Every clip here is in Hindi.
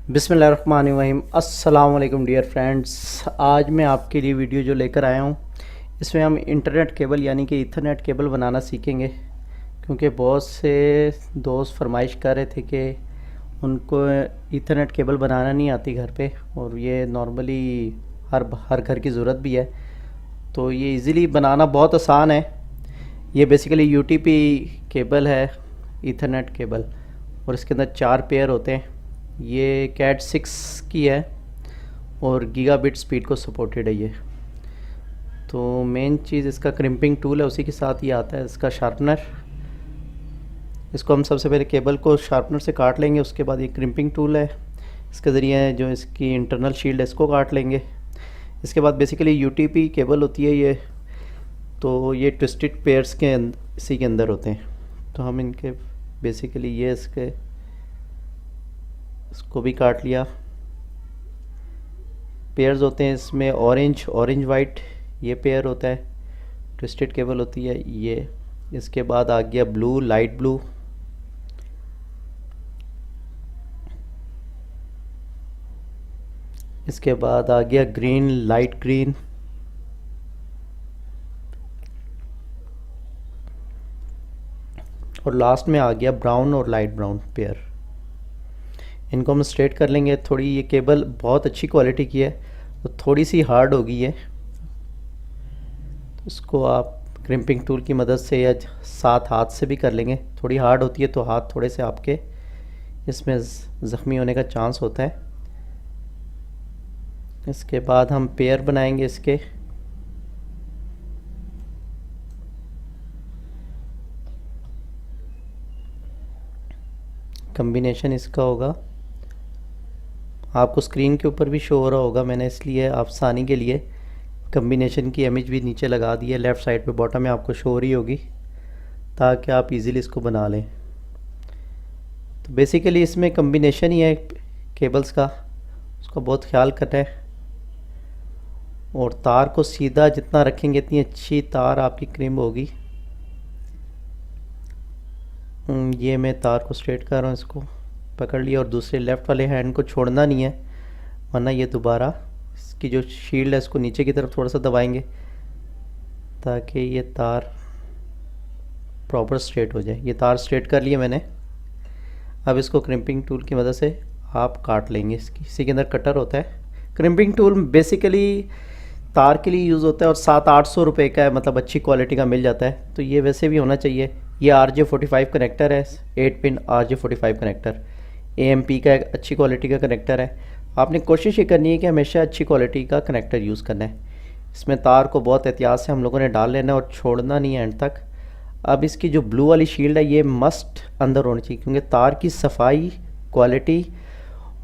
बिस्मिल्लाहिर्रहमानिर्रहीम। अस्सलाम वालेकुम डियर फ्रेंड्स। आज मैं आपके लिए वीडियो जो लेकर आया हूँ, इसमें हम इंटरनेट केबल यानी कि ईथरनेट केबल बनाना सीखेंगे। क्योंकि बहुत से दोस्त फरमाइश कर रहे थे कि उनको ईथरनेट केबल बनाना नहीं आती घर पे, और ये नॉर्मली हर हर घर की ज़रूरत भी है। तो ये इजीली बनाना बहुत आसान है। ये बेसिकली यूटीपी केबल है, ईथरनेट केबल, और इसके अंदर 4 पेयर होते हैं। ये कैट 6 की है और गीगाबिट स्पीड को सपोर्टेड है ये। तो मेन चीज़ इसका क्रिम्पिंग टूल है, उसी के साथ ये आता है इसका शार्पनर। इसको हम सबसे पहले केबल को शार्पनर से काट लेंगे, उसके बाद ये क्रिम्पिंग टूल है, इसके ज़रिए जो इसकी इंटरनल शील्ड है इसको काट लेंगे। इसके बाद बेसिकली यूटीपी केबल होती है ये, तो ये ट्विस्टेड पेयर्स के इसी के अंदर होते हैं। तो हम इनके बेसिकली ये इसको भी काट लिया। पेयर्स होते हैं इसमें ऑरेंज वाइट, ये पेयर होता है, ट्विस्टेड केबल होती है ये। इसके बाद आ गया ब्लू, लाइट ब्लू। इसके बाद आ गया ग्रीन, लाइट ग्रीन। और लास्ट में आ गया ब्राउन और लाइट ब्राउन पेयर। इनको हम स्ट्रेट कर लेंगे। थोड़ी ये केबल बहुत अच्छी क्वालिटी की है, तो थोड़ी सी हार्ड होगी ये, तो इसको आप क्रिम्पिंग टूल की मदद से या साथ हाथ से भी कर लेंगे। थोड़ी हार्ड होती है तो हाथ थोड़े से आपके इसमें ज़ख्मी होने का चांस होता है। इसके बाद हम पेयर बनाएंगे इसके। कॉम्बिनेशन इसका होगा, आपको स्क्रीन के ऊपर भी शो हो रहा होगा, मैंने इसलिए आसानी के लिए कॉम्बिनेशन की इमेज भी नीचे लगा दी है। लेफ़्ट साइड पे बॉटम में आपको शो हो रही होगी, ताकि आप इजीली इसको बना लें। तो बेसिकली इसमें कॉम्बिनेशन ही है केबल्स का, उसका बहुत ख्याल करना है। और तार को सीधा जितना रखेंगे इतनी अच्छी तार आपकी क्रिम होगी। ये मैं तार को स्ट्रेट कर रहा हूँ, इसको पकड़ लिया, और दूसरे लेफ़्ट वाले हैंड को छोड़ना नहीं है, वरना ये दोबारा इसकी जो शील्ड है इसको नीचे की तरफ थोड़ा सा दबाएंगे, ताकि ये तार प्रॉपर स्ट्रेट हो जाए। ये तार स्ट्रेट कर लिए मैंने। अब इसको क्रिम्पिंग टूल की मदद से आप काट लेंगे। इसी के अंदर कटर होता है। क्रिम्पिंग टूल बेसिकली तार के लिए यूज़ होता है, और 700-800 रुपये का है, मतलब अच्छी क्वालिटी का मिल जाता है। तो ये वैसे भी होना चाहिए। ये RJ45 कनेक्टर है, 8 पिन RJ45 कनेक्टर, AMP का एक अच्छी क्वालिटी का कनेक्टर है। आपने कोशिश ये करनी है कि हमेशा अच्छी क्वालिटी का कनेक्टर यूज़ करना है। इसमें तार को बहुत एहतियात से हम लोगों ने डाल लेना है और छोड़ना नहीं है एंड तक। अब इसकी जो ब्लू वाली शील्ड है ये मस्ट अंदर होनी चाहिए, क्योंकि तार की सफाई, क्वालिटी,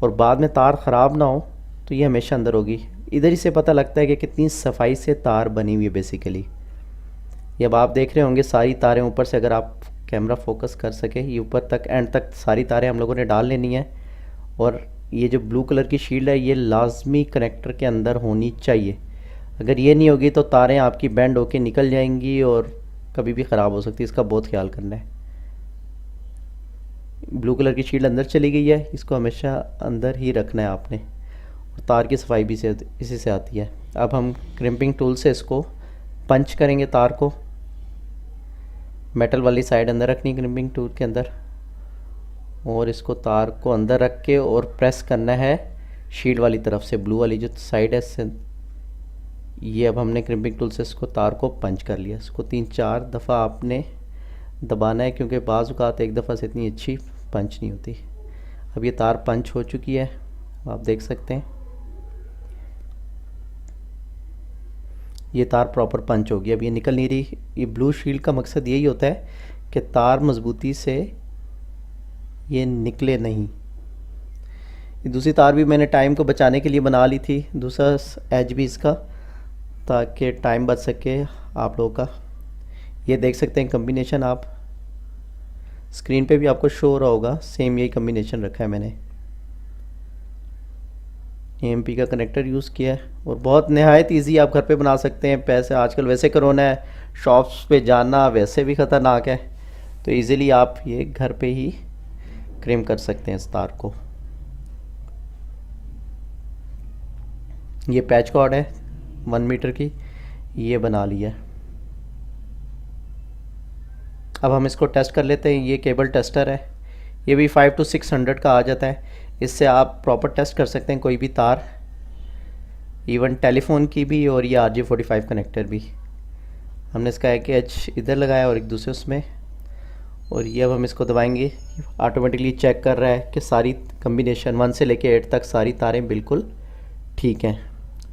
और बाद में तार ख़राब ना हो, तो ये हमेशा अंदर होगी। इधर ही से पता लगता है कि कितनी सफाई से तार बनी हुई है बेसिकली। ये अब आप देख रहे होंगे सारी तारें ऊपर से, अगर आप कैमरा फोकस कर सके, ये ऊपर तक एंड तक सारी तारें हम लोगों ने डाल लेनी है। और ये जो ब्लू कलर की शील्ड है ये लाजमी कनेक्टर के अंदर होनी चाहिए। अगर ये नहीं होगी तो तारें आपकी बेंड होके निकल जाएंगी और कभी भी ख़राब हो सकती है। इसका बहुत ख्याल करना है। ब्लू कलर की शील्ड अंदर चली गई है, इसको हमेशा अंदर ही रखना है आपने। और तार की सफाई भी इसी से आती है। अब हम क्रिम्पिंग टूल से इसको पंच करेंगे। तार को मेटल वाली साइड अंदर रखनी क्रिम्पिंग टूल के अंदर, और इसको तार को अंदर रख के और प्रेस करना है शील्ड वाली तरफ से, ब्लू वाली जो साइड है इससे। ये अब हमने क्रिम्पिंग टूल से इसको तार को पंच कर लिया। इसको 3-4 दफ़ा आपने दबाना है, क्योंकि बाज़ औक़ात एक दफ़ा से इतनी अच्छी पंच नहीं होती। अब ये तार पंच हो चुकी है, आप देख सकते हैं ये तार प्रॉपर पंच होगी। अब ये निकल नहीं रही। ये ब्लू शील्ड का मकसद यही होता है कि तार मज़बूती से ये निकले नहीं। ये दूसरी तार भी मैंने टाइम को बचाने के लिए बना ली थी, दूसरा एज भी इसका, ताकि टाइम बच सके आप लोगों का। ये देख सकते हैं कॉम्बिनेशन, आप स्क्रीन पे भी आपको शो हो रहा होगा, सेम यही कॉम्बिनेशन रखा है मैंने। AMP का कनेक्टर यूज़ किया है, और बहुत नहायत ईजी आप घर पे बना सकते हैं। पैसे आजकल वैसे कोरोना है, शॉप्स पे जाना वैसे भी ख़तरनाक है, तो इजीली आप ये घर पे ही क्रिम कर सकते हैं इस तार को। ये पैच कॉर्ड है 1 मीटर की, ये बना लिया है। अब हम इसको टेस्ट कर लेते हैं। ये केबल टेस्टर है, ये भी 5 to 600 का आ जाता है। इससे आप प्रॉपर टेस्ट कर सकते हैं कोई भी तार, इवन टेलीफोन की भी, और ये RJ45 कनेक्टर भी। हमने इसका एक एच इधर लगाया और एक दूसरे उसमें, और ये अब हम इसको दबाएंगे, ऑटोमेटिकली चेक कर रहा है कि सारी कम्बिनेशन 1 से लेके 8 तक सारी तारें बिल्कुल ठीक हैं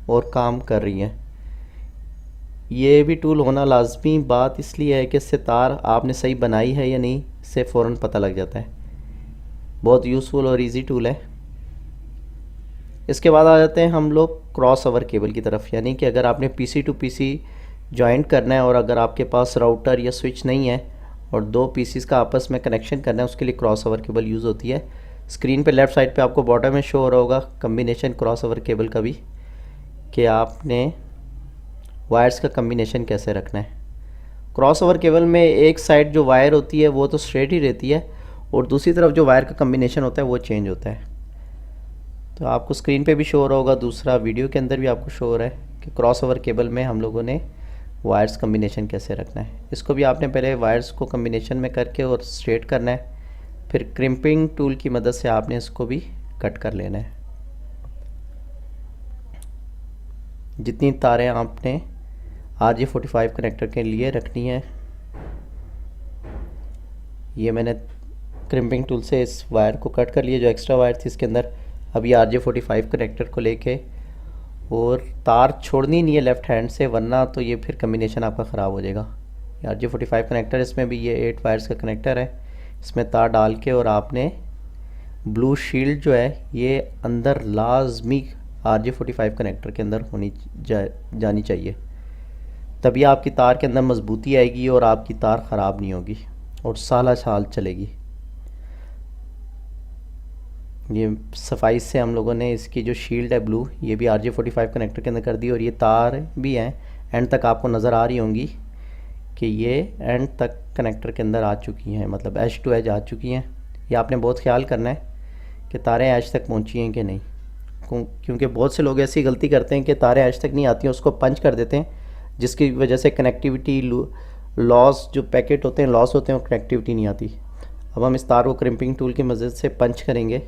और काम कर रही हैं। ये भी टूल होना लाजमी बात इसलिए है कि इससे तार आपने सही बनाई है या नहीं, इससे फ़ौरन पता लग जाता है। बहुत यूज़फुल और इजी टूल है। इसके बाद आ जाते हैं हम लोग क्रॉस ओवर केबल की तरफ, यानी कि अगर आपने PC टू PC जॉइंट करना है और अगर आपके पास राउटर या स्विच नहीं है और 2 PCs का आपस में कनेक्शन करना है, उसके लिए क्रॉस ओवर केबल यूज़ होती है। स्क्रीन पे लेफ़्ट साइड पे आपको बॉटम में शो हो रहा होगा कम्बिनेशन क्रॉस ओवर केबल का भी, कि आपने वायर्स का कम्बिनेशन कैसे रखना है। क्रॉस ओवर केबल में एक साइड जो वायर होती है वो तो स्ट्रेट ही रहती है, और दूसरी तरफ जो वायर का कम्बिनेशन होता है वो चेंज होता है। तो आपको स्क्रीन पे भी शो हो रहा होगा, दूसरा वीडियो के अंदर भी आपको शो हो रहा है कि क्रॉस ओवर केबल में हम लोगों ने वायर्स कम्बिनेशन कैसे रखना है। इसको भी आपने पहले वायर्स को कम्बिनेशन में करके और स्ट्रेट करना है, फिर क्रिम्पिंग टूल की मदद से आपने इसको भी कट कर लेना है। जितनी तारें आपने RJ45 कनेक्टर के लिए रखनी है, ये मैंने क्रिम्पिंग टूल से इस वायर को कट कर लिया जो एक्स्ट्रा वायर थी इसके अंदर। अब ये RJ45 कनेक्टर को लेके, और तार छोड़नी नहीं है लेफ़्ट हैंड से, वरना तो ये फिर कम्बिनेशन आपका ख़राब हो जाएगा। ये RJ45 कनेक्टर, इसमें भी ये 8 वायर्स का कनेक्टर है, इसमें तार डाल के, और आपने ब्लू शील्ड जो है ये अंदर लाजमी RJ45 कनेक्टर के अंदर जानी चाहिए, तभी आपकी तार के अंदर मजबूती आएगी और आपकी तार ख़राब नहीं होगी और साल चलेगी। ये सफाई से हम लोगों ने इसकी जो शील्ड है ब्लू, ये भी RJ45 कनेक्टर के अंदर कर दी, और ये तार भी हैं एंड तक आपको नज़र आ रही होंगी कि ये एंड तक कनेक्टर के अंदर आ चुकी हैं, मतलब एज टू एज आ चुकी हैं। ये आपने बहुत ख्याल करना है कि तारें एज तक पहुंची हैं कि नहीं, क्योंकि बहुत से लोग ऐसी गलती करते हैं कि तारें एज तक नहीं आती हैं, उसको पंच कर देते हैं, जिसकी वजह से कनेक्टिविटी लॉस, जो पैकेट होते हैं लॉस होते हैं, और कनेक्टिविटी नहीं आती। अब हम इस तार को क्रिम्पिंग टूल की मदद से पंच करेंगे।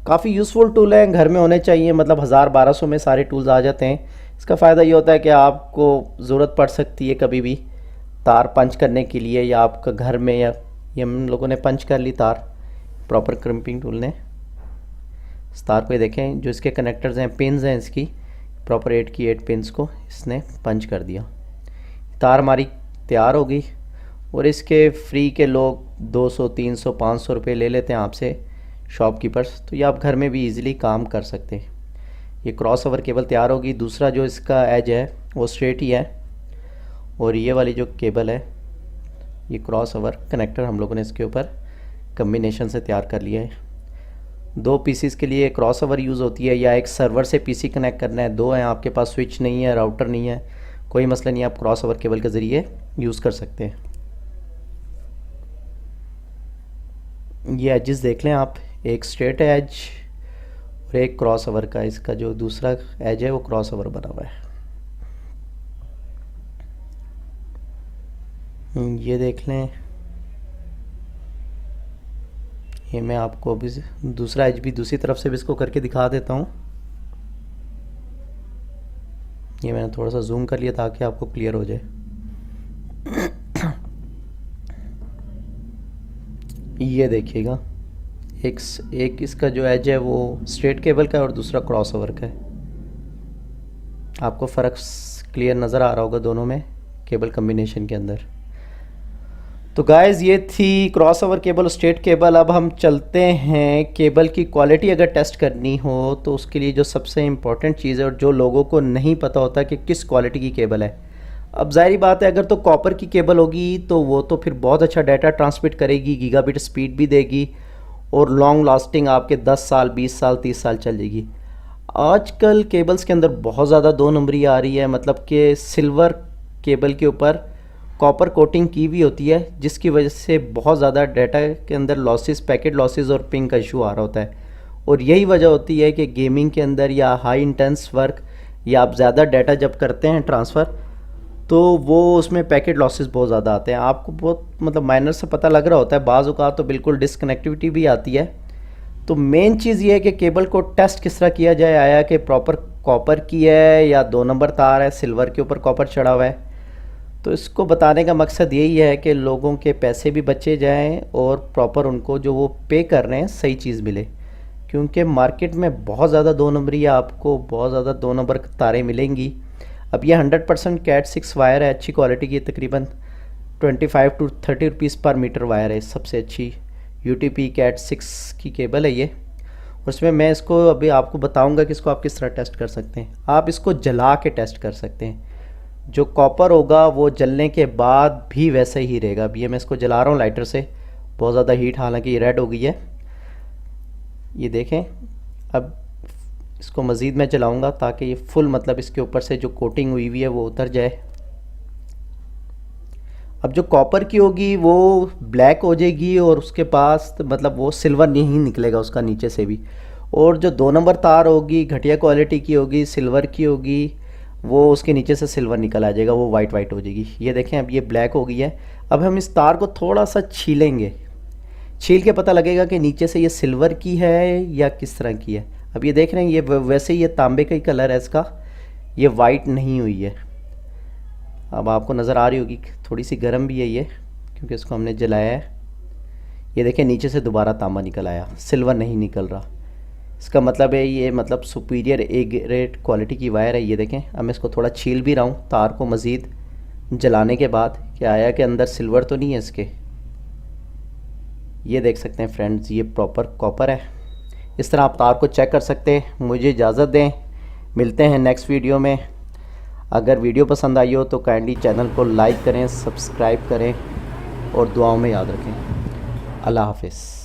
काफ़ी यूज़फुल टूल है, घर में होने चाहिए, मतलब 1000-1200 में सारे टूल्स आ जाते हैं। इसका फ़ायदा ये होता है कि आपको ज़रूरत पड़ सकती है कभी भी तार पंच करने के लिए, या आपका घर में, या ये हम लोगों ने पंच कर ली तार प्रॉपर क्रिम्पिंग टूल ने। इस तार को देखें, जो इसके कनेक्टर्स हैं, पिन्स हैं इसकी, प्रॉपर 8 की 8 पिन्स को इसने पंच कर दिया। तार हमारी तैयार हो गई, और इसके फ्री के लोग 200, 300, 500 रुपये ले लेते हैं आपसे शॉपकीपर्स, तो ये आप घर में भी इजीली काम कर सकते हैं। ये क्रॉस ओवर केबल तैयार होगी। दूसरा जो इसका एज है वो स्ट्रेट ही है, और ये वाली जो केबल है ये क्रॉस ओवर कनेक्टर हम लोगों ने इसके ऊपर कम्बिनेशन से तैयार कर लिया है। 2 पीसीस के लिए क्रॉस ओवर यूज़ होती है, या एक सर्वर से पीसी कनेक्ट करना है, 2 हैं आपके पास, स्विच नहीं है, राउटर नहीं है, कोई मसला नहीं, आप क्रॉस ओवर केबल के ज़रिए यूज़ कर सकते हैं। ये एजेस देख लें आप, एक स्ट्रेट एज और एक क्रॉस ओवर का, इसका जो दूसरा एज है वो क्रॉस ओवर बना हुआ है। ये देख लें, ये मैं आपको अभी दूसरा एज भी दूसरी तरफ से भी इसको करके दिखा देता हूँ। ये मैंने थोड़ा सा जूम कर लिया ताकि आपको क्लियर हो जाए। ये देखिएगा, एक इसका जो एज है वो स्ट्रेट केबल का है और दूसरा क्रॉस ओवर का है। आपको फ़र्क क्लियर नज़र आ रहा होगा दोनों में केबल कम्बिनेशन के अंदर। तो गाइस ये थी cross over cable, straight cable. अब हम चलते हैं केबल की क्वालिटी अगर टेस्ट करनी हो तो उसके लिए जो सबसे इम्पॉर्टेंट चीज़ है और जो लोगों को नहीं पता होता कि किस क्वालिटी की केबल है। अब जाहिर बात है, अगर तो कॉपर की केबल होगी तो वो तो फिर बहुत अच्छा डाटा ट्रांसमिट करेगी, गीगाबिट स्पीड भी देगी और लॉन्ग लास्टिंग आपके 10 साल 20 साल 30 साल चल जाएगी। आजकल केबल्स के अंदर बहुत ज़्यादा 2 नंबरी आ रही है, मतलब कि सिल्वर केबल के ऊपर कॉपर कोटिंग की भी होती है, जिसकी वजह से बहुत ज़्यादा डाटा के अंदर लॉसेस, पैकेट लॉसेस और पिंग का इशू आ रहा होता है। और यही वजह होती है कि गेमिंग के अंदर या हाई इंटेंस वर्क या आप ज़्यादा डाटा जब करते हैं ट्रांसफ़र, तो वो उसमें पैकेट लॉसेस बहुत ज़्यादा आते हैं। आपको बहुत मतलब माइनर से पता लग रहा होता है, बाज़ औक़ात तो बिल्कुल डिसकनेक्टिविटी भी आती है। तो मेन चीज़ ये है कि केबल को टेस्ट किस तरह किया जाए, आया कि प्रॉपर कॉपर की है या 2 नंबर तार है, सिल्वर के ऊपर कॉपर चढ़ा हुआ है। तो इसको बताने का मकसद यही है कि लोगों के पैसे भी बचे जाएं और प्रॉपर उनको जो वो पे कर रहे हैं सही चीज़ मिले, क्योंकि मार्केट में बहुत ज़्यादा 2 नंबरी आपको बहुत ज़्यादा 2 नंबर तारें मिलेंगी। अब ये 100% कैट 6 वायर है, अच्छी क्वालिटी की, तकरीबन 25 to 30 रुपीज़ पर मीटर वायर है, सबसे अच्छी UTP कैट 6 की केबल है ये। उसमें मैं इसको अभी आपको बताऊंगा कि इसको आप किस तरह टेस्ट कर सकते हैं। आप इसको जला के टेस्ट कर सकते हैं, जो कॉपर होगा वो जलने के बाद भी वैसे ही रहेगा। अब ये मैं इसको जला रहा हूँ लाइटर से, बहुत ज़्यादा हीट, हालांकि ये रेड हो गई है, ये देखें। अब इसको मज़ीद मैं जलाऊंगा ताकि ये फुल मतलब इसके ऊपर से जो कोटिंग हुई हुई है वो उतर जाए। अब जो कॉपर की होगी वो ब्लैक हो जाएगी और उसके पास मतलब वो सिल्वर नहीं निकलेगा उसका नीचे से भी। और जो 2 नंबर तार होगी घटिया क्वालिटी की होगी, सिल्वर की होगी, वो उसके नीचे से सिल्वर निकल आ जाएगा, वो वाइट वाइट हो जाएगी। ये देखें अब ये ब्लैक हो गई है। अब हम इस तार को थोड़ा सा छीलेंगे, छील के पता लगेगा कि नीचे से ये सिल्वर की है या किस तरह की है। अब ये देख रहे हैं ये वैसे ही ये तांबे का ही कलर है इसका, ये वाइट नहीं हुई है। अब आपको नज़र आ रही होगी थोड़ी सी गर्म भी है ये, क्योंकि इसको हमने जलाया है। ये देखें नीचे से दोबारा तांबा निकल आया, सिल्वर नहीं निकल रहा। इसका मतलब है ये मतलब सुपीरियर ए ग्रेड क्वालिटी की वायर है। ये देखें अब मैं इसको थोड़ा छील भी रहा हूँ तार को मज़ीद जलाने के बाद, क्या आया कि अंदर सिल्वर तो नहीं है इसके। ये देख सकते हैं फ्रेंड्स, ये प्रॉपर कॉपर है। इस तरह आप तार को चेक कर सकते हैं। मुझे इजाज़त दें, मिलते हैं नेक्स्ट वीडियो में। अगर वीडियो पसंद आई हो तो काइंडली चैनल को लाइक करें, सब्सक्राइब करें और दुआओं में याद रखें। अल्लाह हाफ़िज़।